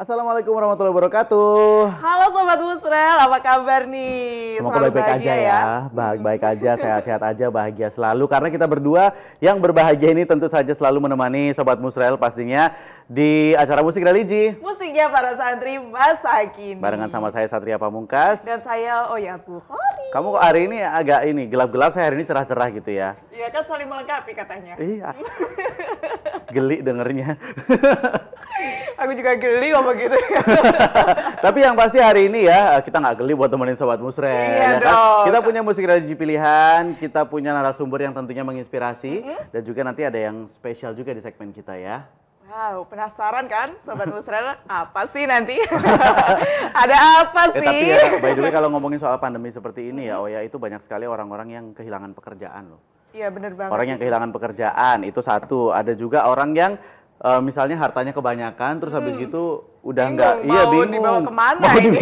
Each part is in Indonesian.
Assalamualaikum warahmatullahi wabarakatuh. Halo Sobat Musrel, apa kabar nih? Semoga Selalu baik-baik aja bahagia ya. Baik-baik aja, sehat-sehat aja, bahagia selalu. Karena kita berdua yang berbahagia ini tentu saja selalu menemani Sobat Musrel pastinya di acara Musik Religi. Musiknya para santri masa kini. Barengan sama saya Satria Pamungkas. Dan saya Oya Bukhari. Kamu kok hari ini agak gelap-gelap, saya hari ini cerah-cerah gitu ya. Iya kan saling melengkapi katanya. Iya. Geli dengernya. Aku juga geli ngomong gitu. Tapi yang pasti hari ini ya kita nggak geli buat temenin Sobat Musrel. Iya Ya kan? dong. Kita punya musik religi pilihan, kita punya narasumber yang tentunya menginspirasi, dan juga nanti ada yang spesial juga di segmen kita ya. Wow, penasaran kan Sobat Musrel? Apa sih nanti? Ada apa Tapi sih? ya, by the way kalau ngomongin soal pandemi seperti ini ya, oh ya itu banyak sekali orang-orang yang kehilangan pekerjaan loh. Iya bener banget. Orang yang kehilangan pekerjaan itu satu, ada juga orang yang misalnya hartanya kebanyakan, terus habis gitu udah nggak, iya mau bingung, dibawa kemana mau ini?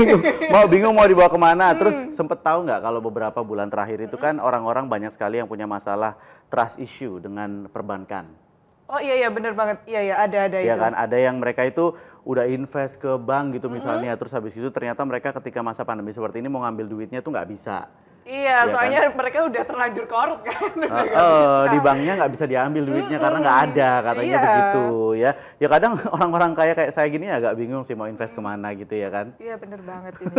bingung mau dibawa kemana. Terus sempet tahu nggak kalau beberapa bulan terakhir itu kan orang-orang banyak sekali yang punya masalah trust issue dengan perbankan. Oh iya bener banget. Iya ada Ya itu. kan, ada yang mereka itu udah invest ke bank gitu misalnya, terus habis itu ternyata mereka ketika masa pandemi seperti ini mau ngambil duitnya tuh nggak bisa. Iya, Iya soalnya mereka udah terlanjur korup kan. Udah nggak Di bisa. banknya nggak bisa diambil duitnya karena nggak ada, katanya Iya. begitu ya. Ya kadang orang-orang kaya kayak saya gini agak bingung sih mau invest kemana gitu ya kan. Iya bener banget ini.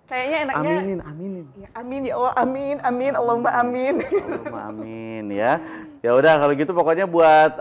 Kayaknya enaknya. Aminin. Ya, amin ya Allah, amin, Allahumma amin. Allahumma amin ya. Ya udah kalau gitu pokoknya buat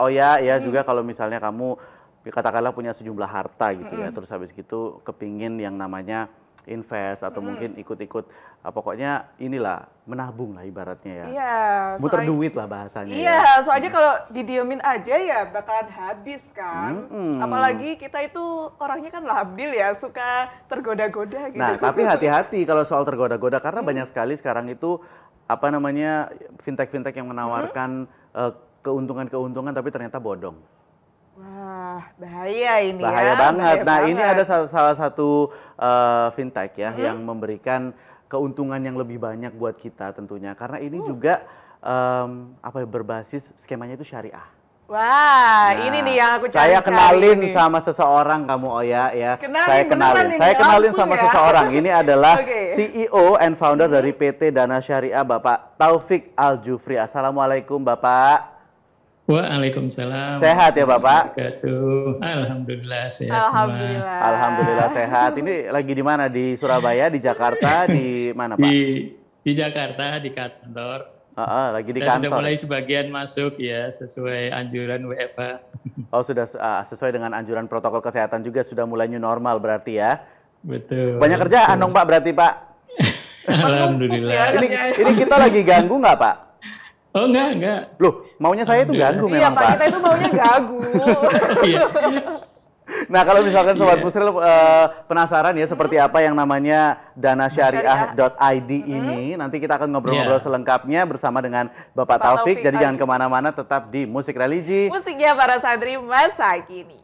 Oya ya juga kalau misalnya kamu katakanlah punya sejumlah harta gitu ya, terus habis gitu kepingin yang namanya invest atau mungkin ikut-ikut pokoknya inilah menabung lah ibaratnya ya. Iya. Muter duit lah bahasanya ya. Iya, soalnya kalau didiemin aja ya bakalan habis kan. Apalagi kita itu orangnya kan labil ya, suka tergoda-goda gitu. Nah, tapi hati-hati kalau soal tergoda-goda karena banyak sekali sekarang itu apa namanya fintech-fintech yang menawarkan keuntungan-keuntungan tapi ternyata bodong. Wah, bahaya ini Bahaya ya. banget. Bahaya Nah, banget. ini ada salah satu fintech ya yang memberikan keuntungan yang lebih banyak buat kita tentunya karena ini juga berbasis skemanya itu syariah. Wah, Nah, ini nih yang aku cari-cari. saya kenalin nih. sama seseorang kamu Oya ya. Kenalin beneran ini, Saya kenalin langsung sama ya. seseorang. Ini adalah Oke. CEO and founder dari PT Dana Syariah Bapak Taufik Al-Jufri. Assalamualaikum Bapak. Waalaikumsalam. Sehat ya Bapak? Alhamdulillah sehat Alhamdulillah. Alhamdulillah sehat. Ini lagi di mana? Di Surabaya, di Jakarta, di mana Pak? Di Jakarta di kantor. Lagi di Sudah kantor. mulai sebagian masuk ya sesuai anjuran WFH. Oh sudah sesuai dengan anjuran protokol kesehatan juga sudah mulai new normal berarti ya. Betul. Banyak kerjaan dong Pak berarti Pak. Alhamdulillah. Ini kita lagi ganggu nggak Pak? Oh enggak. Loh, maunya saya itu ganggu Iya memang Pak, Pak. kita itu maunya gagu. Iya. Nah kalau misalkan Sobat Musrel penasaran ya seperti apa yang namanya danasyariah.id ini, nanti kita akan ngobrol-ngobrol selengkapnya bersama dengan Bapak Taufik. Jadi jangan kemana-mana, tetap di Musik Religi. Musiknya para santri masa kini.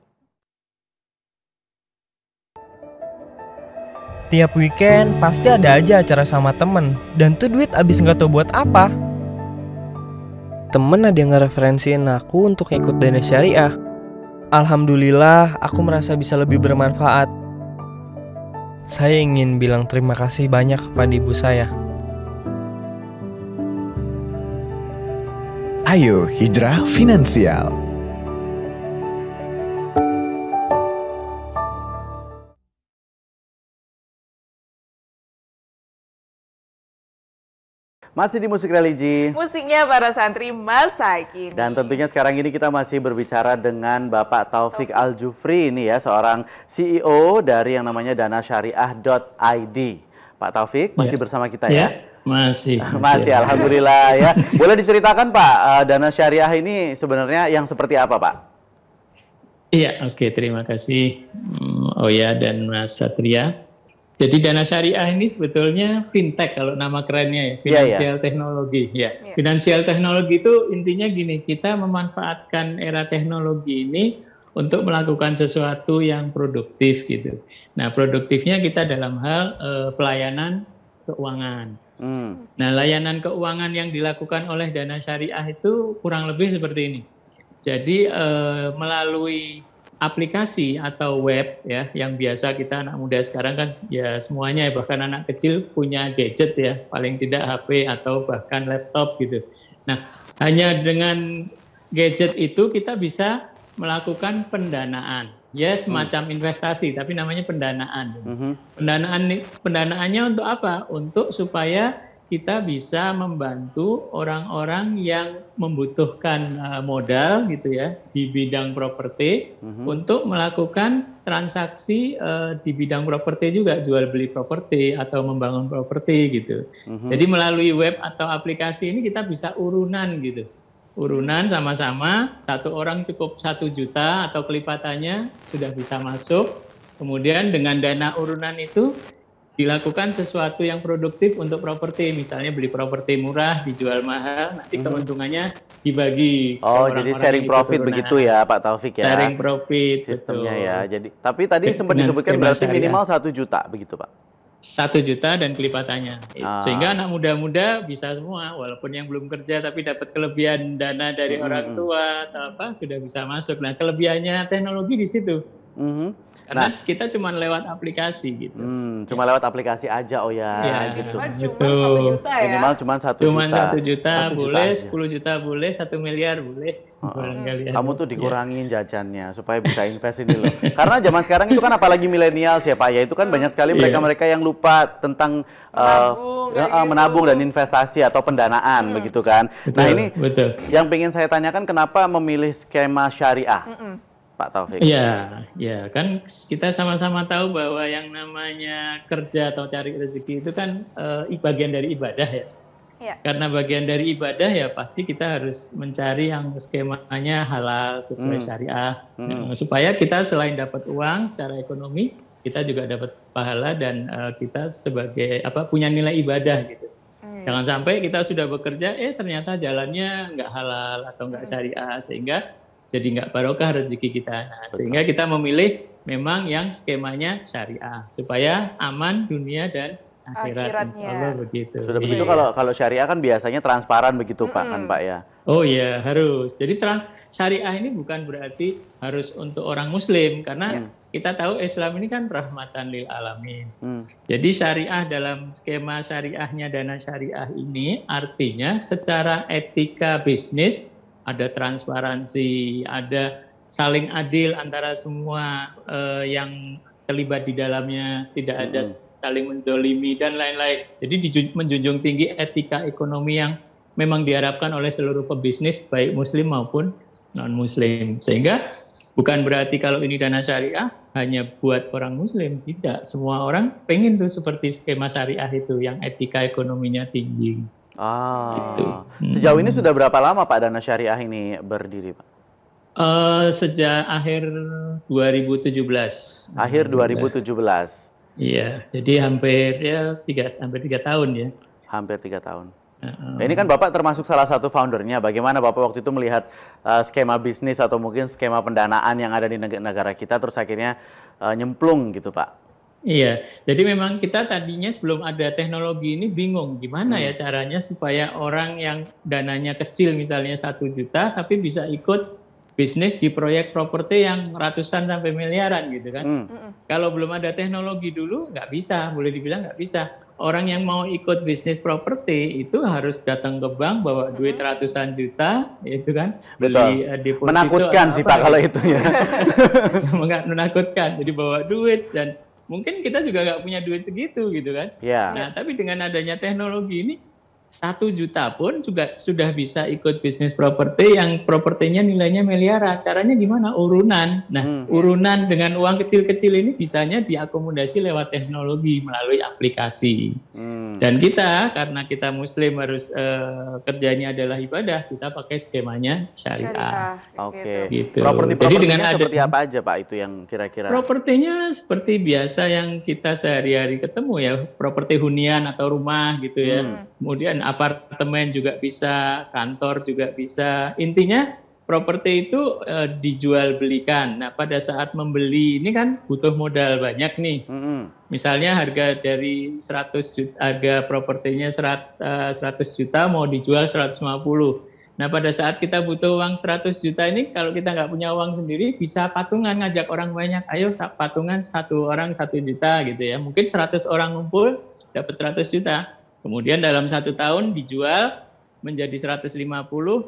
Tiap weekend pasti ada aja acara sama temen, dan tuh duit abis nggak tahu buat apa. Temen ada yang ngereferensiin aku untuk ikut Dana Syariah. Alhamdulillah, aku merasa bisa lebih bermanfaat. Saya ingin bilang terima kasih banyak kepada ibu saya. Ayo Hijrah Finansial. Masih di Musik Religi. Musiknya para santri masa kini. Dan tentunya sekarang ini kita masih berbicara dengan Bapak Taufik Al-Jufri ini ya, seorang CEO dari yang namanya danasyariah.id. Pak Taufik masih bersama kita ya? Masih. Masih, alhamdulillah ya. Boleh diceritakan Pak, Dana Syariah ini sebenarnya yang seperti apa Pak? Iya, oke, terima kasih Oya dan Mas Satria. Jadi Dana Syariah ini sebetulnya fintech kalau nama kerennya ya, finansial teknologi ya. Finansial teknologi itu intinya gini, kita memanfaatkan era teknologi ini untuk melakukan sesuatu yang produktif gitu. Nah, produktifnya kita dalam hal pelayanan keuangan. Nah, layanan keuangan yang dilakukan oleh Dana Syariah itu kurang lebih seperti ini. Jadi melalui aplikasi atau web ya yang biasa kita anak muda sekarang kan ya semuanya ya, bahkan anak kecil punya gadget ya, paling tidak HP atau bahkan laptop gitu. Nah, hanya dengan gadget itu kita bisa melakukan pendanaan. Ya semacam investasi tapi namanya pendanaan. Pendanaannya untuk apa? Untuk supaya kita bisa membantu orang-orang yang membutuhkan modal gitu ya di bidang properti untuk melakukan transaksi di bidang properti juga, jual beli properti atau membangun properti gitu. Jadi melalui web atau aplikasi ini kita bisa urunan gitu. Urunan sama-sama, satu orang cukup 1 juta atau kelipatannya sudah bisa masuk. Kemudian dengan dana urunan itu dilakukan sesuatu yang produktif untuk properti, misalnya beli properti murah, dijual mahal, nanti keuntungannya dibagi. Oh, jadi sharing profit begitu ya, Pak Taufik ya? Sharing profit, sistemnya betul. Ya. Jadi, tapi tadi sempat disebutkan berarti minimal 1 juta, begitu Pak? 1 juta dan kelipatannya. Sehingga anak muda-muda bisa semua, walaupun yang belum kerja tapi dapat kelebihan dana dari orang tua atau apa, sudah bisa masuk. Nah, kelebihannya teknologi di situ. Karena kita cuma lewat aplikasi gitu. Cuma lewat aplikasi aja gitu. Cuma 1 juta ya? Minimal cuma 1 juta. Cuma 1 juta boleh, 10 juta boleh, 1 miliar boleh. Kamu tuh dikurangin jajannya supaya bisa invest ini loh. Karena zaman sekarang itu kan apalagi milenial ya Pak ya, itu kan banyak sekali mereka-mereka yang lupa tentang menabung dan investasi atau pendanaan begitu kan. Betul, nah ini betul. Yang pengen saya tanyakan, kenapa memilih skema syariah? Pak Taufik. Ya kan kita sama-sama tahu bahwa yang namanya kerja atau cari rezeki itu kan bagian dari ibadah ya. Karena bagian dari ibadah ya pasti kita harus mencari yang skemanya halal sesuai syariah. Supaya kita selain dapat uang secara ekonomi, kita juga dapat pahala dan kita sebagai punya nilai ibadah gitu. Jangan sampai kita sudah bekerja, ternyata jalannya nggak halal atau nggak syariah, sehingga jadi nggak barokah rezeki kita. Nah, sehingga kita memilih memang yang skemanya syariah supaya aman dunia dan akhirat. Insya Allah begitu. Sudah begitu kalau syariah kan biasanya transparan begitu Pak kan Pak ya. Oh iya harus. Jadi syariah ini bukan berarti harus untuk orang Muslim karena kita tahu Islam ini kan rahmatan lil alamin. Jadi syariah dalam skema syariahnya dana syariah ini artinya secara etika bisnis ada transparansi, ada saling adil antara semua yang terlibat di dalamnya, tidak ada saling menzolimi dan lain-lain. Jadi menjunjung tinggi etika ekonomi yang memang diharapkan oleh seluruh pebisnis, baik Muslim maupun non-Muslim. Sehingga bukan berarti kalau ini dana syariah hanya buat orang Muslim, tidak. Semua orang pengen tuh seperti skema syariah itu yang etika ekonominya tinggi. Gitu. Sejauh ini sudah berapa lama Pak dana syariah ini berdiri Pak? Sejak akhir 2017. Akhir 2017. Iya, jadi hampir 3 tahun ya. Hampir 3 tahun. Nah, ini kan Bapak termasuk salah satu foundernya. Bagaimana Bapak waktu itu melihat skema bisnis atau mungkin skema pendanaan yang ada di negara kita terus akhirnya nyemplung gitu Pak? Iya, jadi memang kita tadinya sebelum ada teknologi ini bingung gimana ya caranya supaya orang yang dananya kecil misalnya 1 juta tapi bisa ikut bisnis di proyek properti yang ratusan sampai miliaran gitu kan. Kalau belum ada teknologi dulu nggak bisa, boleh dibilang nggak bisa. Orang yang mau ikut bisnis properti itu harus datang ke bank bawa duit ratusan juta, itu kan. Beli deposito. Menakutkan sih Pak kalau itu ya. Menakutkan, jadi bawa duit dan mungkin kita juga nggak punya duit segitu gitu kan. Nah tapi dengan adanya teknologi ini 1 juta pun juga sudah bisa ikut bisnis properti yang propertinya nilainya miliaran. Caranya gimana? Urunan. Nah, urunan dengan uang kecil-kecil ini bisanya diakomodasi lewat teknologi melalui aplikasi. Dan kita, karena kita Muslim harus kerjanya adalah ibadah, kita pakai skemanya syariah. Oke. Gitu. Jadi dengan seperti apa aja Pak itu yang kira-kira? Propertinya seperti biasa yang kita sehari-hari ketemu ya, properti hunian atau rumah gitu ya. Kemudian apartemen juga bisa, kantor juga bisa. Intinya properti itu dijual belikan. Nah, pada saat membeli ini kan butuh modal banyak nih. Misalnya harga dari 100 juta, harga propertinya 100 juta mau dijual 150. Nah pada saat kita butuh uang 100 juta ini, kalau kita nggak punya uang sendiri, bisa patungan, ngajak orang banyak, ayo patungan 1 orang 1 juta gitu ya. Mungkin 100 orang ngumpul, dapat 100 juta. Kemudian dalam 1 tahun dijual menjadi 150,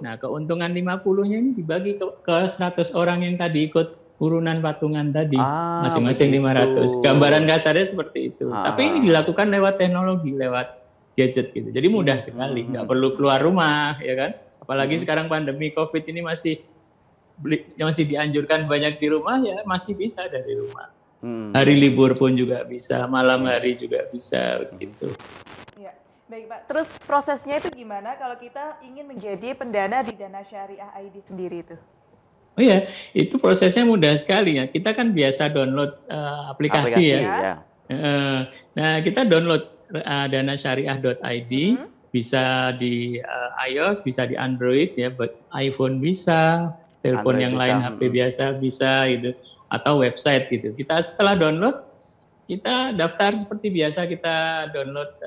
nah keuntungan 50-nya ini dibagi ke 100 orang yang tadi ikut urunan patungan tadi, masing-masing 500. Gambaran kasarnya seperti itu. Tapi ini dilakukan lewat teknologi, lewat gadget gitu. Jadi mudah sekali, nggak perlu keluar rumah, ya kan? Apalagi sekarang pandemi COVID ini masih dianjurkan banyak di rumah, ya masih bisa dari rumah. Hari libur pun juga bisa, malam hari juga bisa, begitu. Ya, baik Pak. Terus prosesnya itu gimana kalau kita ingin menjadi pendana di Dana Syariah ID sendiri itu? Oh iya, itu prosesnya mudah sekali ya. Kita kan biasa download aplikasi ya. Nah, kita download danasyariah.id, bisa di iOS, bisa di Android ya, iPhone bisa, telepon Android yang bisa, lain HP biasa bisa gitu, atau website gitu. Kita setelah download, kita daftar seperti biasa, kita download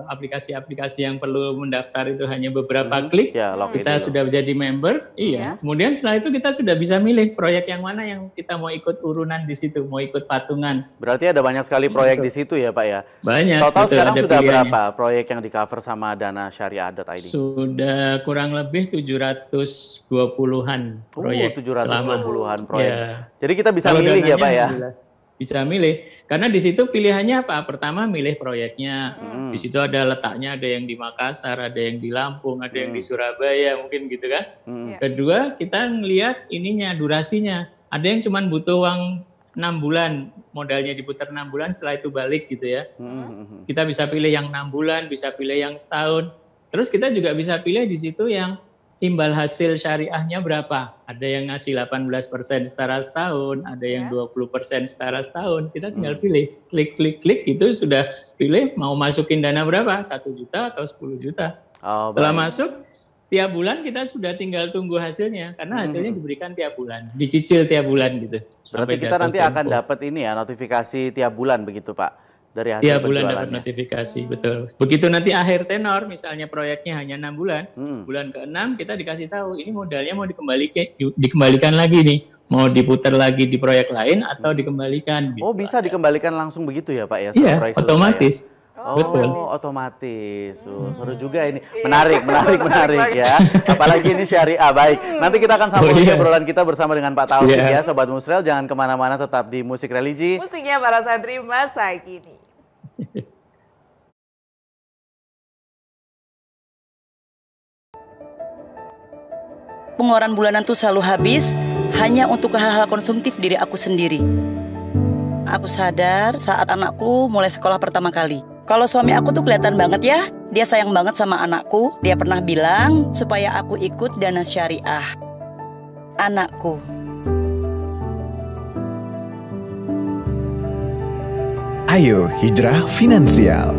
aplikasi-aplikasi yang perlu mendaftar itu hanya beberapa klik. Ya, Kita sudah menjadi member, iya. Kemudian setelah itu kita sudah bisa milih proyek yang mana yang kita mau ikut urunan di situ, mau ikut patungan. Berarti ada banyak sekali proyek di situ ya Pak ya? Banyak. Total betul, sekarang ada sudah pilihannya. berapa proyek yang di cover sama Dana Syariah.id? Sudah kurang lebih 720-an proyek. 720-an proyek. Ya. Jadi kita bisa Kalau milih ya dananya Pak ya? Bisa milih, karena di situ pilihannya apa? Pertama milih proyeknya, di situ ada letaknya, ada yang di Makassar, ada yang di Lampung, ada yang di Surabaya, mungkin gitu kan. Kedua kita ngelihat ininya, durasinya, ada yang cuma butuh uang 6 bulan, modalnya diputar 6 bulan, setelah itu balik gitu ya. Kita bisa pilih yang 6 bulan, bisa pilih yang setahun, terus kita juga bisa pilih di situ yang imbal hasil syariahnya berapa. Ada yang ngasih 18% setara setahun, ada yang 20% setara setahun. Kita tinggal pilih, klik itu sudah pilih mau masukin dana berapa, 1 juta atau 10 juta. Setelah masuk, tiap bulan kita sudah tinggal tunggu hasilnya, karena hasilnya diberikan tiap bulan, dicicil tiap bulan gitu. Berarti kita nanti akan dapat ini ya, notifikasi tiap bulan begitu Pak? Dari hasil tiap bulan dapat notifikasi, betul. Begitu nanti akhir tenor, misalnya proyeknya hanya 6 bulan, bulan ke-6 kita dikasih tahu, ini modalnya mau dikembalikan lagi nih, mau diputar lagi di proyek lain atau dikembalikan. Gitu. Oh bisa dikembalikan langsung begitu ya Pak ya? Iya, otomatis. Betul. Otomatis. Seru juga ini. Menarik ya. Apalagi ini syariah. Baik. Nanti kita akan sambung obrolan kita bersama dengan Pak Taufik ya, Sobat Musrel. Jangan kemana-mana, tetap di Musik Religi. Musiknya para santri masa kini. Pengeluaran bulanan tuh selalu habis hanya untuk hal-hal konsumtif diri aku sendiri. Aku sadar saat anakku mulai sekolah pertama kali. Kalau suami aku tuh kelihatan banget ya, dia sayang banget sama anakku. Dia pernah bilang supaya aku ikut Dana Syariah. Anakku. Ayo Hijrah Finansial.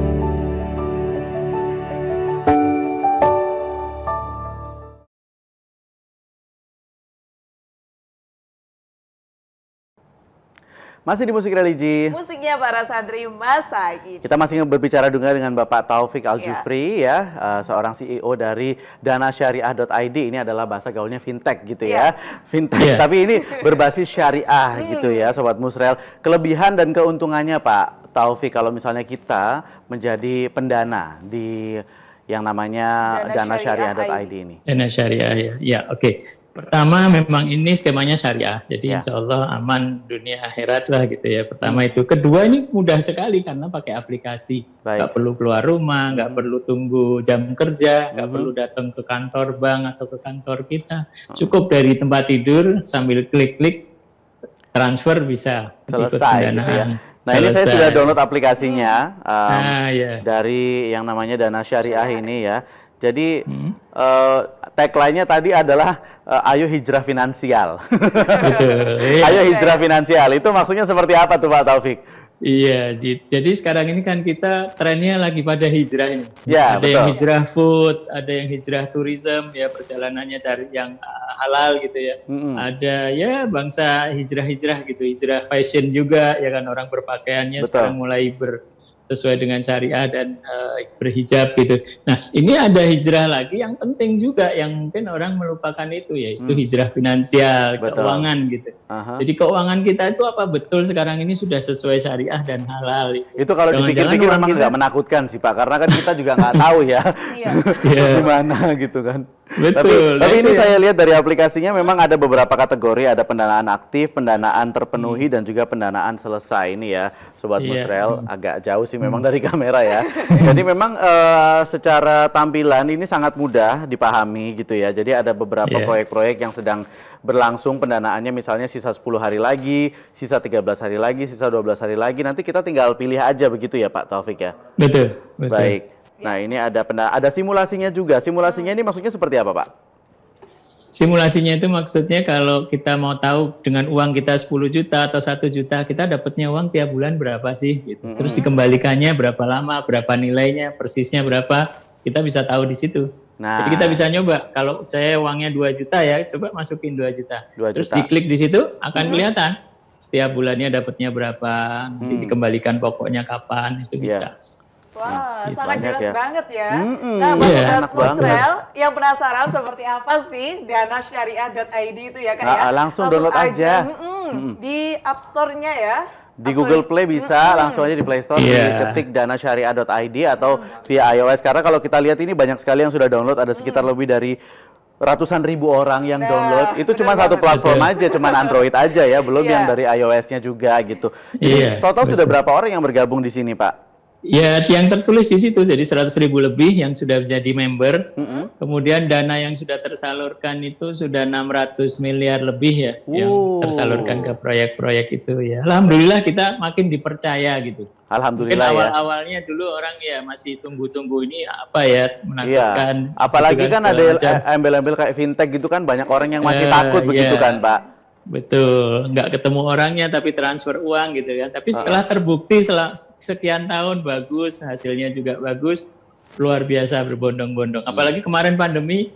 Masih di Musik Religi. Musiknya para santri masa kini. Kita masih berbicara juga dengan Bapak Taufik Al-Jufri ya, seorang CEO dari danasyariah.id. Ini adalah bahasa gaulnya fintech gitu ya. Fintech, tapi ini berbasis syariah gitu ya, Sobat Musrel. Kelebihan dan keuntungannya Pak Taufik kalau misalnya kita menjadi pendana di yang namanya danasyariah.id ini. Dana Syariah ya, oke. Pertama memang ini skemanya syariah, jadi insya Allah aman dunia akhirat lah gitu ya. Pertama itu. Kedua ini mudah sekali karena pakai aplikasi, nggak perlu keluar rumah, nggak perlu tunggu jam kerja, nggak perlu datang ke kantor bank atau ke kantor kita. Cukup dari tempat tidur sambil klik-klik transfer bisa selesai gitu ya. Nah ini saya sudah download aplikasinya dari yang namanya Dana Syariah ini ya. Jadi tagline-nya tadi adalah ayo hijrah finansial. Ayo hijrah finansial. Itu maksudnya seperti apa tuh Pak Taufik? Iya, jadi sekarang ini kan kita trennya lagi pada hijrah ini. Ya, ada yang hijrah food, ada yang hijrah tourism, ya perjalanannya cari yang halal gitu ya. Ada ya bangsa hijrah-hijrah gitu, hijrah fashion juga ya kan, orang berpakaiannya sekarang mulai sesuai dengan syariah dan berhijab gitu. Nah, ini ada hijrah lagi yang penting juga yang mungkin orang melupakan itu, yaitu hijrah finansial, keuangan gitu. Jadi keuangan kita itu apa betul sekarang ini sudah sesuai syariah dan halal. Itu kalau dipikir-pikir memang nggak menakutkan sih Pak, karena kan kita juga nggak tahu ya gimana gitu kan. Betul. Tapi ini saya lihat dari aplikasinya memang ada beberapa kategori, ada pendanaan aktif, pendanaan terpenuhi, dan juga pendanaan selesai. Ini ya, Sobat Musrel, agak jauh sih memang dari kamera ya. Jadi memang secara tampilan ini sangat mudah dipahami gitu ya. Jadi ada beberapa proyek-proyek yang sedang berlangsung pendanaannya, misalnya sisa 10 hari lagi, sisa 13 hari lagi, sisa 12 hari lagi. Nanti kita tinggal pilih aja begitu ya Pak Taufik ya? Betul. Baik. Nah ini ada simulasinya juga. Simulasinya ini maksudnya seperti apa Pak? Simulasinya itu maksudnya kalau kita mau tahu dengan uang kita 10 juta atau 1 juta, kita dapatnya uang tiap bulan berapa sih? Gitu. Terus dikembalikannya berapa lama, berapa nilainya, persisnya berapa, kita bisa tahu di situ. Nah, jadi kita bisa nyoba, kalau saya uangnya 2 juta ya, coba masukin 2 juta. Terus diklik di situ, akan kelihatan setiap bulannya dapatnya berapa, nanti dikembalikan pokoknya kapan, itu bisa. Wah, sangat jelas banget ya. Nah, buat Musrel yang penasaran seperti apa sih danasyariah.id itu ya Kak ya? Langsung download aja. Di App Store-nya ya. Di Google Play bisa, langsung aja di Play Store, ketik danasyariah.id atau via iOS. Karena kalau kita lihat ini banyak sekali yang sudah download, ada sekitar lebih dari ratusan ribu orang yang download. Itu cuma satu platform aja, cuma Android aja ya, belum yang dari iOS-nya juga gitu. Jadi total sudah berapa orang yang bergabung di sini Pak? Ya, yang tertulis di situ, jadi 100.000 lebih yang sudah menjadi member. Kemudian dana yang sudah tersalurkan itu sudah 600 miliar lebih ya, yang tersalurkan ke proyek-proyek itu ya. Alhamdulillah kita makin dipercaya gitu. Alhamdulillah. Mungkin awal-awalnya dulu orang ya masih tunggu-tunggu ini apa ya, menakutkan. Apalagi kan ada embel-embel kayak fintech gitu kan, banyak orang yang masih takut begitu kan Pak. Betul, nggak ketemu orangnya tapi transfer uang gitu ya. Tapi setelah terbukti sekian tahun bagus, hasilnya juga bagus, luar biasa berbondong-bondong. Apalagi kemarin pandemi,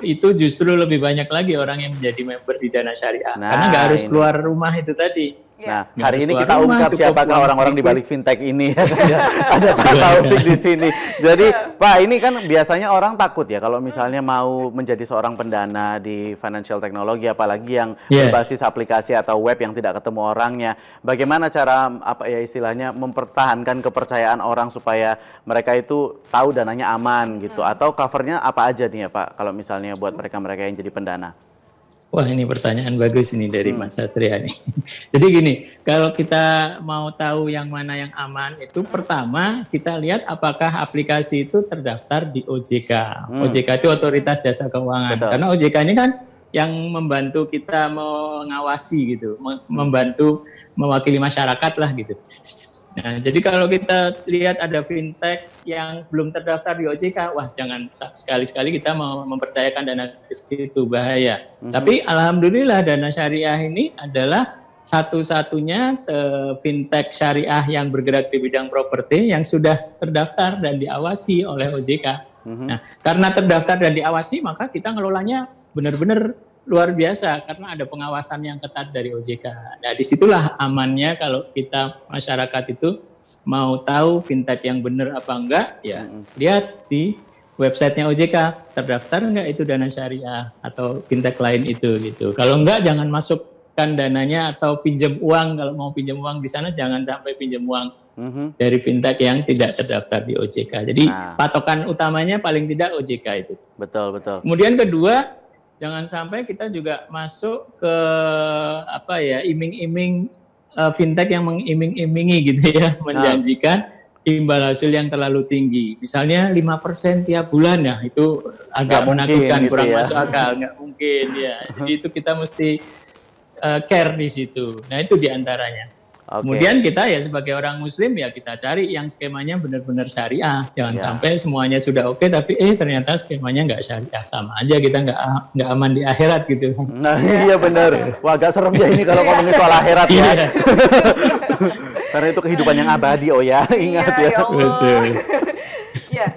itu justru lebih banyak lagi orang yang menjadi member di Dana Syariah. Karena nggak harus keluar rumah itu tadi. Nah, hari ini kita ungkap siapakah orang-orang di balik fintech ini. Ada Pak Taufik di sini. Jadi, Pak, ini kan biasanya orang takut ya kalau misalnya mau menjadi seorang pendana di financial technology, apalagi yang berbasis aplikasi atau web yang tidak ketemu orangnya. Bagaimana cara istilahnya mempertahankan kepercayaan orang supaya mereka itu tahu dananya aman gitu, atau covernya apa aja nih ya Pak kalau misalnya buat mereka-mereka yang jadi pendana? Wah, ini pertanyaan bagus ini dari Mas Satria nih. Jadi gini, kalau kita mau tahu yang mana yang aman, itu pertama kita lihat apakah aplikasi itu terdaftar di OJK. OJK itu Otoritas Jasa Keuangan. Betul. Karena OJK ini kan yang membantu kita mengawasi gitu, membantu mewakili masyarakat lah gitu. Nah, jadi kalau kita lihat ada fintech yang belum terdaftar di OJK, wah jangan sekali-sekali kita mau mempercayakan dana ke situ, bahaya. Tapi alhamdulillah Dana Syariah ini adalah satu-satunya fintech syariah yang bergerak di bidang properti yang sudah terdaftar dan diawasi oleh OJK. Nah, karena terdaftar dan diawasi, maka kita ngelolanya benar-benar luar biasa karena ada pengawasan yang ketat dari OJK. Nah, disitulah amannya kalau kita masyarakat itu mau tahu fintech yang benar apa enggak, ya lihat di websitenya OJK, terdaftar enggak itu Dana Syariah atau fintech lain itu gitu. Kalau enggak, jangan masukkan dananya atau pinjam uang. Kalau mau pinjam uang di sana, jangan sampai pinjam uang dari fintech yang tidak terdaftar di OJK. Jadi patokan utamanya paling tidak OJK itu. Betul, betul. Kemudian kedua, jangan sampai kita juga masuk ke iming-iming fintech yang mengiming-imingi gitu ya, menjanjikan imbal hasil yang terlalu tinggi. Misalnya 5% tiap bulan ya, itu agak menakutkan, kurang masuk akal, nggak mungkin ya. Jadi itu kita mesti care di situ. Nah, itu diantaranya. Kemudian kita ya sebagai orang muslim ya kita cari yang skemanya benar-benar syariah. Jangan sampai semuanya sudah oke tapi ternyata skemanya nggak syariah. Sama aja kita nggak aman di akhirat gitu. Nah iya benar. Wah agak serem ya ini kalau ngomongin soal akhirat ya. Karena itu kehidupan yang abadi ingat ya. Betul. Ya,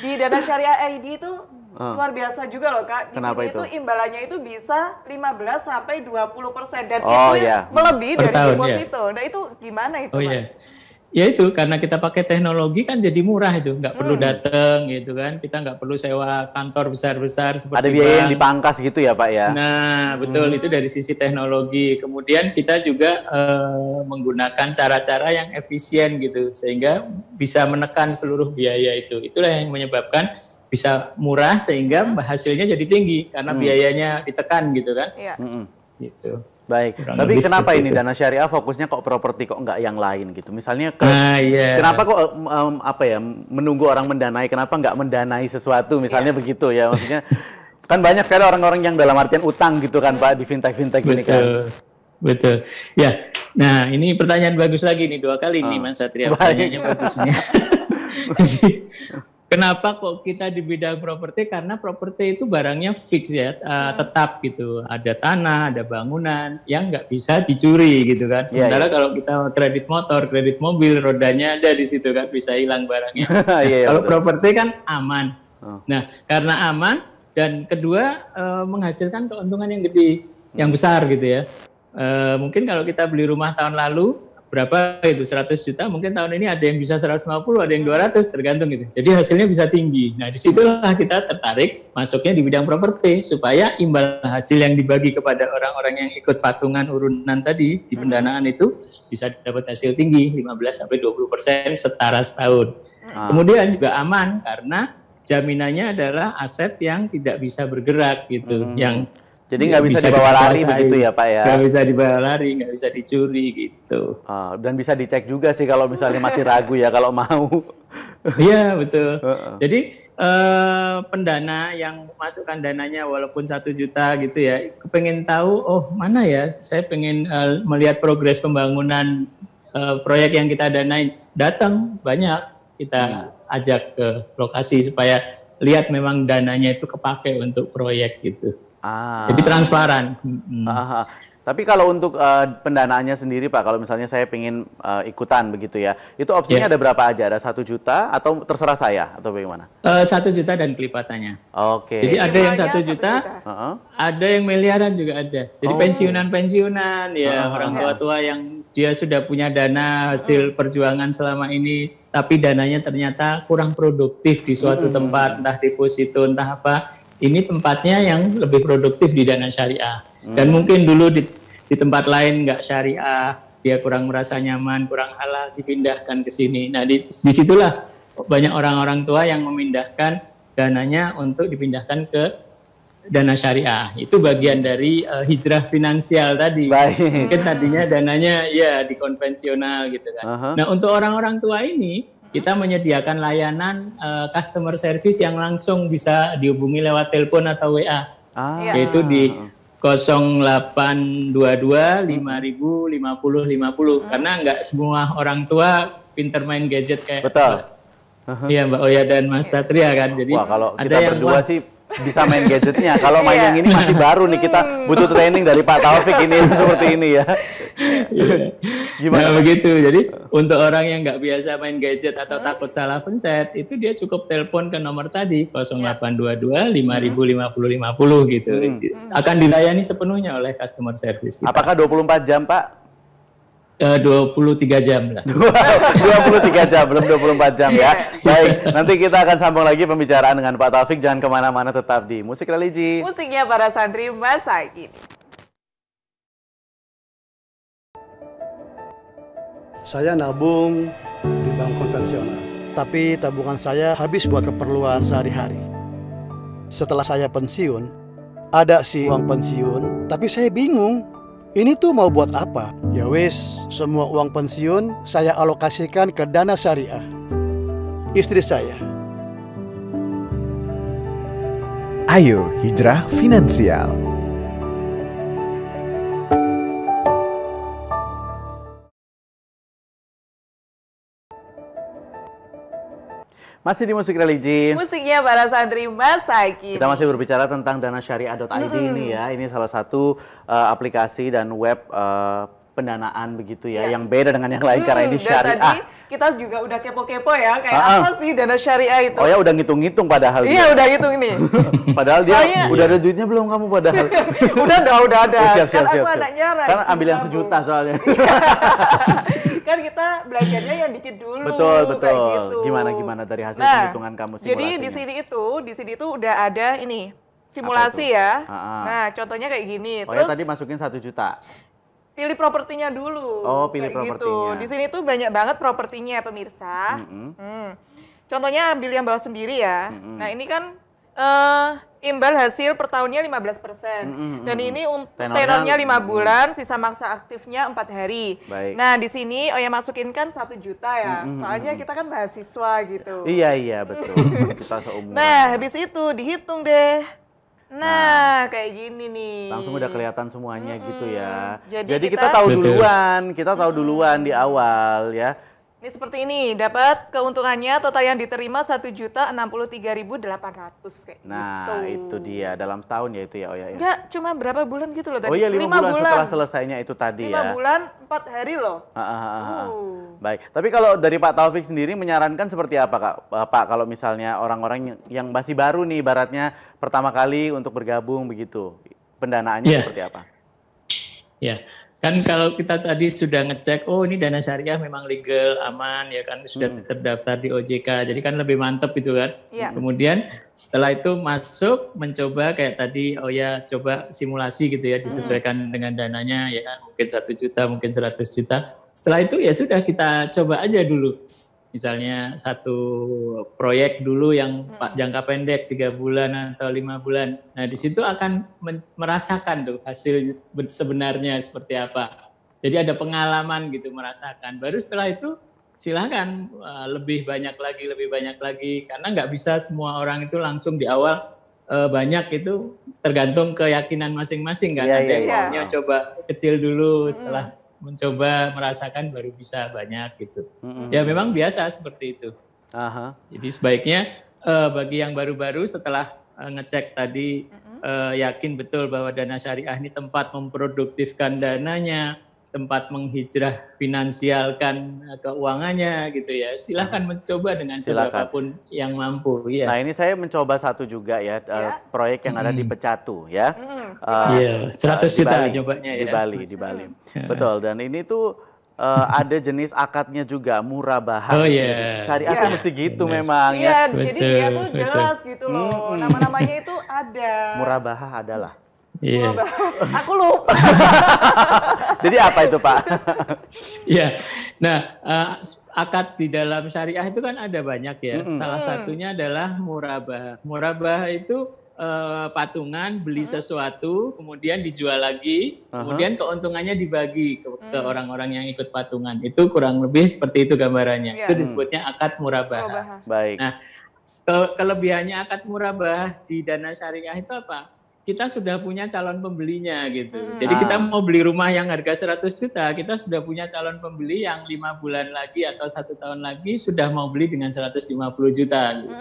di Dana Syariah ID itu luar biasa juga loh Kak. Di Kenapa sini itu imbalannya itu bisa 15 sampai 20% dan Oh, itu iya. melebihi Per dari tahun, deposito. Nah itu gimana itu Pak? Iya. ya itu karena kita pakai teknologi kan jadi murah itu, nggak perlu datang gitu kan, kita nggak perlu sewa kantor besar-besar seperti Ada biaya yang bank. dipangkas gitu ya Pak ya? Nah, betul itu dari sisi teknologi. Kemudian kita juga menggunakan cara-cara yang efisien gitu, sehingga bisa menekan seluruh biaya itu. Itulah yang menyebabkan bisa murah sehingga hasilnya jadi tinggi karena biayanya ditekan gitu kan. Iya. Gitu. Baik, Kurang tapi lebih kenapa seperti ini itu. Dana Syariah fokusnya kok properti kok nggak yang lain gitu? Misalnya Iya. kenapa kok apa ya menunggu orang mendanai? Kenapa nggak mendanai sesuatu? Misalnya begitu ya, maksudnya kan banyak sekali orang-orang yang dalam artian utang gitu kan Pak di fintech ini kan. Betul, betul. Ya, nah ini pertanyaan bagus lagi nih 2 kali nih Mas Satria, pertanyaannya bagusnya. Jadi, kenapa kok kita di bidang properti? Karena properti itu barangnya fix ya, tetap gitu. Ada tanah, ada bangunan yang nggak bisa dicuri gitu kan. Sementara kalau kita kredit motor, kredit mobil, rodanya ada di situ kan, bisa hilang barangnya. Kalau properti kan aman. Nah, karena aman dan kedua menghasilkan keuntungan yang gede, yang besar gitu ya. Mungkin kalau kita beli rumah tahun lalu berapa itu 100 juta, mungkin tahun ini ada yang bisa 150, ada yang 200, tergantung gitu. Jadi hasilnya bisa tinggi. Nah, disitulah kita tertarik masuknya di bidang properti supaya imbal hasil yang dibagi kepada orang-orang yang ikut patungan urunan tadi di pendanaan itu bisa dapat hasil tinggi 15-20% setara setahun. Kemudian juga aman karena jaminannya adalah aset yang tidak bisa bergerak gitu, yang jadi nggak bisa dibawa lari begitu ya Pak ya? Nggak bisa dibawa lari, nggak bisa dicuri gitu. Dan bisa dicek juga sih kalau misalnya masih ragu ya kalau mau. Iya betul. Jadi pendana yang masukkan dananya walaupun 1 juta gitu ya, kepengen tahu, oh mana ya, saya pengen melihat progres pembangunan proyek yang kita danain, datang banyak kita ajak ke lokasi supaya lihat memang dananya itu kepake untuk proyek gitu. Jadi transparan. Tapi kalau untuk pendanaannya sendiri Pak, kalau misalnya saya pengen ikutan begitu ya, itu opsinya ada berapa aja? Ada 1 juta atau terserah saya atau bagaimana? 1 juta dan kelipatannya. Oke. Jadi ada yang 1 juta, ada yang miliaran juga ada. Jadi pensiunan ya, orang tua-tua yang dia sudah punya dana hasil perjuangan selama ini, tapi dananya ternyata kurang produktif di suatu tempat, entah deposito, entah apa. Ini tempatnya yang lebih produktif di Dana Syariah. Dan mungkin dulu di tempat lain nggak syariah, dia kurang merasa nyaman, kurang halal, dipindahkan ke sini. Nah, disitulah banyak orang-orang tua yang memindahkan dananya untuk dipindahkan ke Dana Syariah. Itu bagian dari hijrah finansial tadi. Mungkin tadinya dananya ya di konvensional gitu kan. Nah, untuk orang-orang tua ini, kita menyediakan layanan customer service yang langsung bisa dihubungi lewat telepon atau WA, yaitu di 0822 5000 5050. Karena nggak semua orang tua pinter main gadget kayak Mbak Oya dan Mas Satria kan. Jadi kalau ada kita yang berdua sih bisa main gadgetnya. Kalau main yang ini masih baru nih, kita butuh training dari Pak Taufik ini seperti ini ya. Gimana begitu? Jadi untuk orang yang nggak biasa main gadget atau takut salah pencet, itu dia cukup telepon ke nomor tadi 0822 5000 5050 gitu. Akan dilayani sepenuhnya oleh customer service kita. Apakah 24 jam Pak? 23 jam lah. 23 jam, belum 24 jam ya. Baik, nanti kita akan sambung lagi pembicaraan dengan Pak Taufik. Jangan kemana-mana, tetap di Musik Religi. Musiknya para santri masa kini. Saya nabung di bank konvensional, tapi tabungan saya habis buat keperluan sehari-hari. Setelah saya pensiun, ada sih uang pensiun, tapi saya bingung. Ini tuh mau buat apa? Ya wis, semua uang pensiun saya alokasikan ke Dana Syariah. Istri saya. Ayo Hijrah Finansial. Masih di Musik Religi. Musiknya para santri masa kini. Kita masih berbicara tentang danasyariah.id ini ya. Ini salah satu aplikasi dan web pendanaan begitu ya, yang beda dengan yang lain karena ini Dan syariah. tadi kita juga udah kepo-kepo ya, kayak apa sih dana syariah itu? Oh ya udah ngitung-ngitung padahal. Iya udah hitung nih. Padahal dia udah ada duitnya belum kamu padahal. udah ada. Oh, siap, Kan aku siap. anaknya rajin. Kan ambil yang nabung. sejuta soalnya. Kan kita belajarnya yang dikit dulu. Betul. Kayak gitu. Gimana dari hasil penghitungan kamu simulasinya? Jadi di sini tuh udah ada ini simulasi ya. Nah, contohnya kayak gini. Oh Terus ya tadi masukin 1 juta. pilih propertinya dulu. Oh, pilih kayak propertinya. Gitu. Di sini tuh banyak banget propertinya pemirsa. Contohnya ambil yang bawah sendiri ya. Nah, ini kan imbal hasil per tahunnya 15%. Dan ini untuk tenornya 5 bulan, sisa masa aktifnya 4 hari. Baik. Nah, di sini Oya masukin kan 1 juta ya. Soalnya kita kan mahasiswa gitu. Iya betul. Kita seumuran. Nah, habis itu dihitung deh. Nah, kayak gini nih. Langsung udah kelihatan semuanya gitu ya. Jadi kita tahu duluan, di awal ya. Ini seperti ini, dapat keuntungannya total yang diterima 1.063.800 kayak Nah, gitu. itu dia dalam setahun ya itu ya Oya ya. Enggak, cuma berapa bulan gitu loh tadi? Oh iya 5 bulan setelah selesainya itu tadi 5 ya. bulan 4 hari loh. Baik, tapi kalau dari Pak Taufik sendiri menyarankan seperti apa Kak? Pak, kalau misalnya orang-orang yang masih baru nih ibaratnya pertama kali untuk bergabung begitu, pendanaannya seperti apa? Ya, kan kalau kita tadi sudah ngecek, oh ini dana syariah memang legal, aman, ya kan sudah terdaftar di OJK, jadi kan lebih mantep gitu kan. Iya. Kemudian setelah itu masuk, mencoba kayak tadi, oh ya coba simulasi gitu ya, disesuaikan dengan dananya, ya kan mungkin 1 juta, mungkin 100 juta. Setelah itu ya sudah kita coba aja dulu. Misalnya satu proyek dulu yang jangka pendek 3 bulan atau 5 bulan. Nah di situ akan merasakan tuh hasil sebenarnya seperti apa. Jadi ada pengalaman gitu merasakan. Baru setelah itu silakan lebih banyak lagi. Karena nggak bisa semua orang itu langsung di awal banyak itu tergantung keyakinan masing-masing kan. Ada yang maunya coba kecil dulu setelah mencoba merasakan baru bisa banyak gitu. Ya memang biasa seperti itu. Jadi sebaiknya bagi yang baru-baru setelah ngecek tadi yakin betul bahwa dana syariah ini tempat memproduktifkan dananya, tempat menghijrah finansialkan keuangannya gitu ya. Silahkan mencoba dengan siapapun yang mampu. Ya. Nah ini saya mencoba satu juga ya, proyek yang ada di Pecatu ya. 100 juta nyobanya ya. Di Bali. Betul, dan ini tuh ada jenis akadnya juga, murabahah. Oh iya. Syariah tuh mesti gitu memang ya. Betul, Jadi dia tuh jelas gitu loh. Nama-namanya itu ada. Murabahah adalah. Iya. Aku lupa. Jadi apa itu Pak? Iya. Nah, akad di dalam syariah itu kan ada banyak ya. Salah satunya adalah murabah. Murabah itu patungan beli sesuatu, kemudian dijual lagi, kemudian keuntungannya dibagi ke orang-orang yang ikut patungan. Itu kurang lebih seperti itu gambarannya. Itu disebutnya akad murabah. Baik. Nah, kelebihannya akad murabah di dana syariah itu apa? Kita sudah punya calon pembelinya gitu. Jadi kita mau beli rumah yang harga 100 juta, kita sudah punya calon pembeli yang 5 bulan lagi atau 1 tahun lagi sudah mau beli dengan 150 juta. Gitu.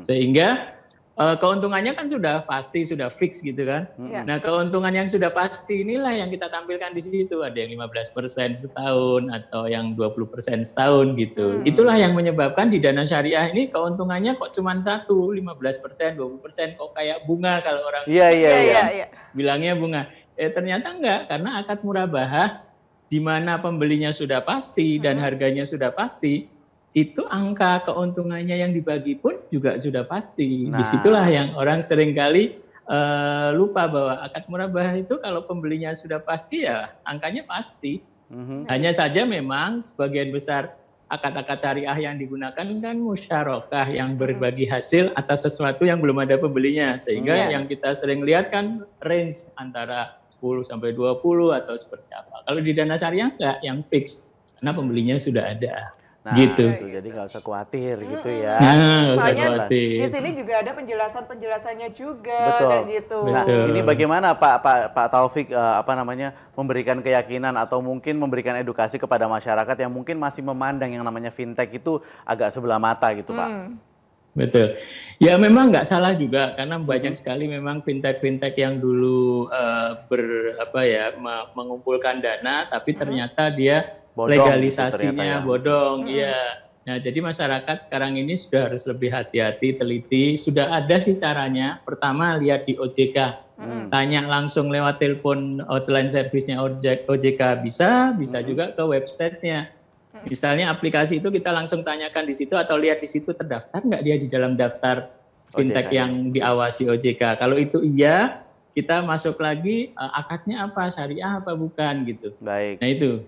Sehingga keuntungannya kan sudah pasti, sudah fix gitu kan. Nah keuntungan yang sudah pasti inilah yang kita tampilkan di situ. Ada yang 15% setahun atau yang 20% setahun gitu. Itulah yang menyebabkan di dana syariah ini keuntungannya kok cuma 15%, 20%, kok kayak bunga kalau orang bilangnya bunga. Ternyata enggak, karena akad murabahah di mana pembelinya sudah pasti dan harganya sudah pasti, itu angka keuntungannya yang dibagi pun juga sudah pasti. Disitulah yang orang seringkali lupa bahwa akad murabahah itu kalau pembelinya sudah pasti ya angkanya pasti. Hanya saja memang sebagian besar akad-akad syariah yang digunakan kan musyarakah yang berbagi hasil atas sesuatu yang belum ada pembelinya. Sehingga yang kita sering lihat kan range antara 10 sampai 20 atau seperti apa. Kalau di dana syariah enggak, yang fix karena pembelinya sudah ada. Nah, gitu. Jadi nggak usah khawatir gitu ya. Soalnya di sini juga ada penjelasannya juga kayak gitu. Nah, ini bagaimana Pak Taufik memberikan keyakinan atau mungkin memberikan edukasi kepada masyarakat yang mungkin masih memandang yang namanya fintech itu agak sebelah mata gitu, Pak. Betul. Ya memang nggak salah juga karena banyak sekali memang fintech-fintech yang dulu mengumpulkan dana tapi ternyata dia Bodong legalisasinya gitu ternyata ya. bodong. Iya. Nah, jadi masyarakat sekarang ini sudah harus lebih hati-hati, teliti. Sudah ada sih caranya. Pertama lihat di OJK. Tanya langsung lewat telepon hotline service-nya OJK bisa juga ke website-nya. Misalnya aplikasi itu kita langsung tanyakan di situ atau lihat di situ terdaftar nggak dia di dalam daftar fintech OJK, yang diawasi OJK. Kalau itu iya, kita masuk lagi akadnya apa, syariah apa bukan gitu. Baik. Nah itu.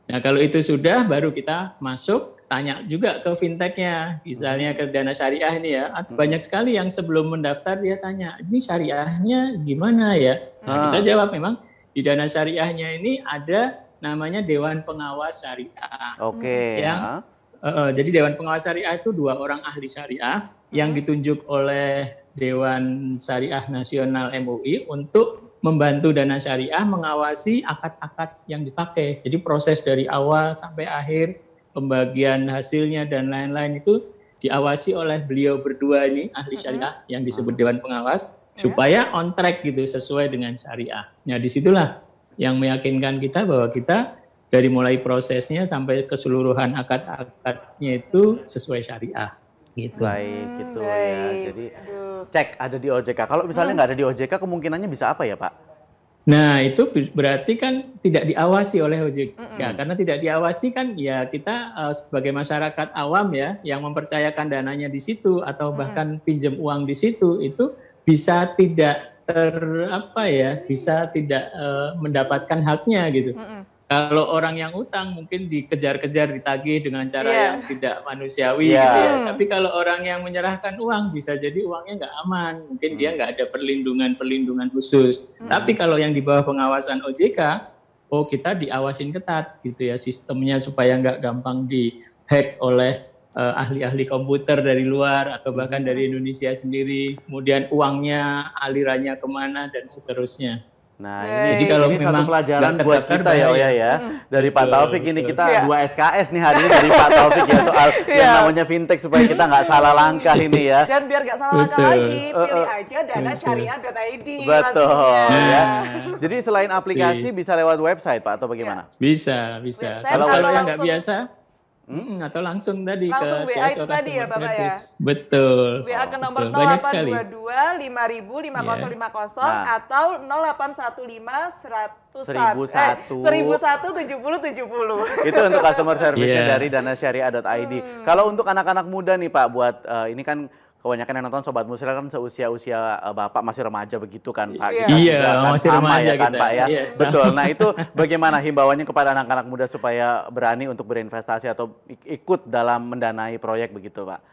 Nah kalau itu sudah baru kita masuk tanya juga ke fintechnya. Misalnya ke Dana Syariah ini ya, banyak sekali yang sebelum mendaftar dia tanya, ini syariahnya gimana ya? Nah, kita jawab memang di Dana Syariahnya ini ada namanya Dewan Pengawas Syariah. Oke. Jadi Dewan Pengawas Syariah itu 2 orang ahli syariah yang ditunjuk oleh Dewan Syariah Nasional MUI untuk membantu Dana Syariah mengawasi akad-akad yang dipakai. Jadi proses dari awal sampai akhir, pembagian hasilnya dan lain-lain itu diawasi oleh beliau berdua ini ahli syariah yang disebut Dewan Pengawas supaya on track gitu sesuai dengan syariah. Nah disitulah yang meyakinkan kita bahwa kita dari mulai prosesnya sampai keseluruhan akad-akadnya itu sesuai syariah. Gitu. Baik, gitu ya. Jadi cek ada di OJK. Kalau misalnya nggak ada di OJK, kemungkinannya bisa apa ya Pak? Nah itu berarti kan tidak diawasi oleh OJK. Karena tidak diawasi kan ya kita sebagai masyarakat awam ya yang mempercayakan dananya di situ atau bahkan pinjam uang di situ itu bisa tidak bisa tidak mendapatkan haknya gitu. Kalau orang yang utang mungkin dikejar-kejar, ditagih dengan cara yang tidak manusiawi gitu ya. Tapi kalau orang yang menyerahkan uang bisa jadi uangnya nggak aman, mungkin dia nggak ada perlindungan khusus. Tapi kalau yang di bawah pengawasan OJK, kita diawasin ketat gitu ya sistemnya supaya nggak gampang dihack oleh ahli-ahli komputer dari luar atau bahkan dari Indonesia sendiri, kemudian uangnya alirannya kemana dan seterusnya. Nah jadi kalau ini memang satu pelajaran buat kita ya Oya ya. Dari Pak Taufik ini kita 2 SKS nih hari ini dari Pak Taufik ya soal yang namanya fintech supaya kita nggak salah langkah ini ya. Dan biar nggak salah langkah lagi, pilih aja danasyariah.id. Betul ya. Jadi selain aplikasi bisa lewat website Pak atau bagaimana? Bisa. Kalau yang nggak biasa atau langsung tadi langsung ke WA CSO itu tadi ya Bapak ya? Betul. WA ke nomor 0822 5000 5050 atau 0815 101 70 70. Itu untuk customer service-nya dari danasyariah.id. Kalau untuk anak-anak muda nih Pak, buat ini kan kebanyakan yang nonton Sobat Muslim kan seusia-usia Bapak masih remaja begitu kan Pak? Iya, masih remaja ya, kan kita. Pak ya? Iya, betul. Nah itu bagaimana himbauannya kepada anak-anak muda supaya berani untuk berinvestasi atau ikut dalam mendanai proyek begitu Pak?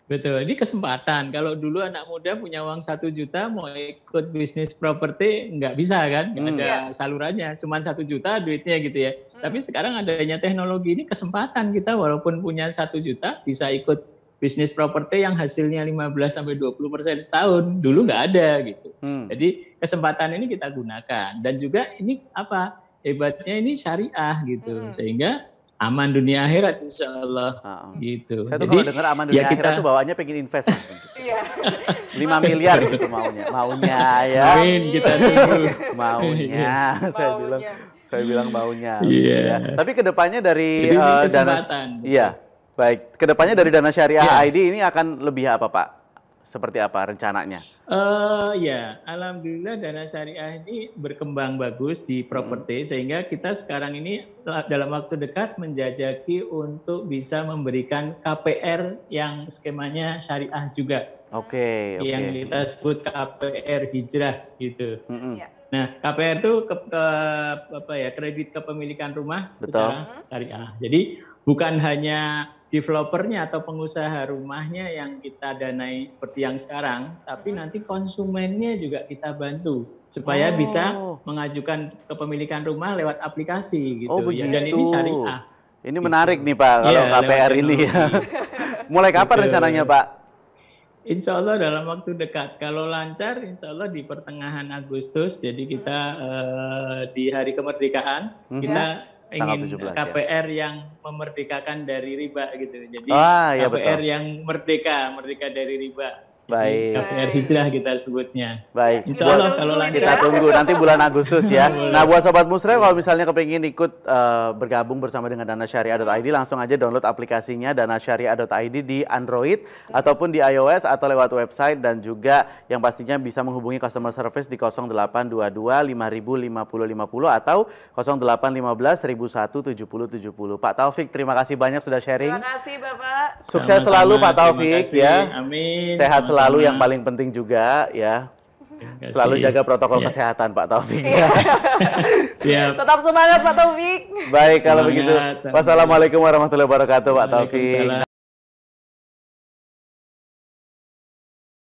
Betul, ini kesempatan. Kalau dulu anak muda punya uang 1 juta mau ikut bisnis properti nggak bisa kan, nggak ada salurannya, cuma 1 juta duitnya gitu ya. Tapi sekarang adanya teknologi ini kesempatan kita walaupun punya 1 juta bisa ikut bisnis properti yang hasilnya 15-20% setahun. Dulu nggak ada gitu. Jadi kesempatan ini kita gunakan. Dan juga ini apa, hebatnya ini syariah gitu. Sehingga aman dunia akhirat insya Allah gitu. Saya tuh kalau dengar aman dunia akhirat tuh bawaannya pengen invest. 5 miliar gitu maunya ya. Amin, kita tunggu. Maunya, saya bilang maunya. Ya. Tapi kedepannya dari kesempatan. Iya. Baik, kedepannya dari Dana Syariah ID ini akan lebih apa Pak? Seperti apa rencananya? Alhamdulillah Dana Syariah ini berkembang bagus di properti sehingga kita sekarang ini dalam waktu dekat menjajaki untuk bisa memberikan KPR yang skemanya syariah juga. Oke. Yang kita sebut KPR hijrah gitu. Nah, KPR itu kredit kepemilikan rumah secara syariah. Jadi bukan hanya developernya atau pengusaha rumahnya yang kita danai seperti yang sekarang, tapi nanti konsumennya juga kita bantu supaya bisa mengajukan kepemilikan rumah lewat aplikasi gitu. Ya. Dan ini syariah. Ini menarik nih Pak kalau KPR ini ya. Mulai kapan rencananya Pak? Insya Allah dalam waktu dekat. Kalau lancar, insya Allah di pertengahan Agustus. Jadi kita di hari kemerdekaan kita ingin 17, KPR yang memerdekakan dari riba gitu. Jadi ya KPR betul. yang merdeka dari riba. Baik. KPR hijrah kita sebutnya. Baik. Insya Allah kalau Kita lancar. tunggu nanti bulan Agustus ya. Nah, buat Sobat Musrah kalau misalnya kepingin ikut bergabung bersama dengan danasyariah.id, langsung aja download aplikasinya danasyariah.id di Android ataupun di iOS atau lewat website, dan juga yang pastinya bisa menghubungi customer service di 0822 5050 50 atau 0815 1001 70 70. Pak Taufik, terima kasih banyak sudah sharing. Terima kasih Bapak. Sukses Sama-sama, selalu Pak terima Taufik kasih. ya. Amin. Sehat Sama-sama. selalu, yang paling penting juga ya. Terima kasih. Selalu jaga protokol Ya. kesehatan Pak Taufik. Siap. Tetap semangat Pak Taufik. Baik kalau Semangat. begitu. Wassalamualaikum warahmatullahi wabarakatuh Pak Taufik. Waalaikumsalam.